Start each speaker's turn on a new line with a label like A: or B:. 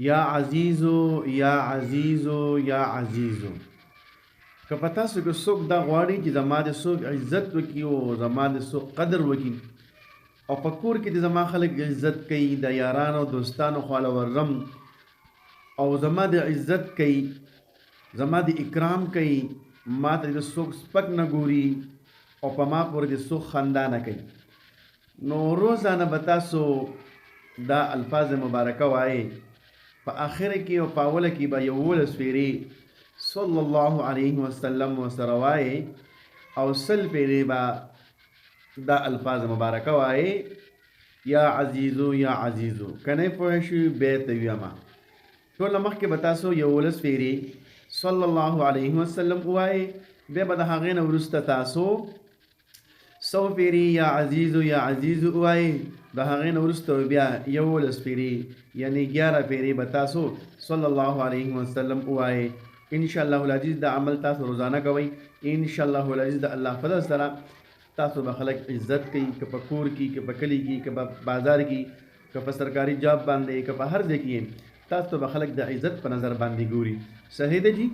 A: یا عزیزو یا عزیزو یا عزیزو. که په تاسو کې څوک دا غواړي چې زما د څوک عزت وکړي او زما د څوک قدر وکړي او په کور کې د زما خلک عزت کوي، د یارانو دوستانو خواله ورم او زما د عزت کوي، زما د اکرام کوي، ما ته د څوک سپک نه ګوري او په ما پورې د څوک خندا نه کوي، نو روزانه به تاسو دا الفاظ مبارکه وایي. په آخر کې او په اوله کې به 11 پیرې صلی الله علیه وسلم ورسره وایي او 100 پیرې به دا الفاظ مبارکه وایي. یا عزیزو یا عزیزو. که نه پوه شوي بیا ته ویمه. ټوله مخکې به تاسو 11 پیرې صلی الله علیه وسلم ووایي، بیا به د هغې نه وروسته تاسو 100 پیرې یا عزیزو یا عزیزو ووایي، د هغې نه وروسته بیا 11 پیرې یعنی 11 پیرې به تاسو صلی الله علیه وسلم ووایي. انشاءالله العزیز دا عمل تاسو روزانه کوئ. انشاءالله العزیز د الله فضل سره تاسو به خلک عزت کوي، که په کور کې، که په کلي کې، که په بازار کې، که په سرکاري جاب باندې، که په هر ځای کې تاسو به خلک د عزت په نظر باندې ګوري. صحیح ده جی؟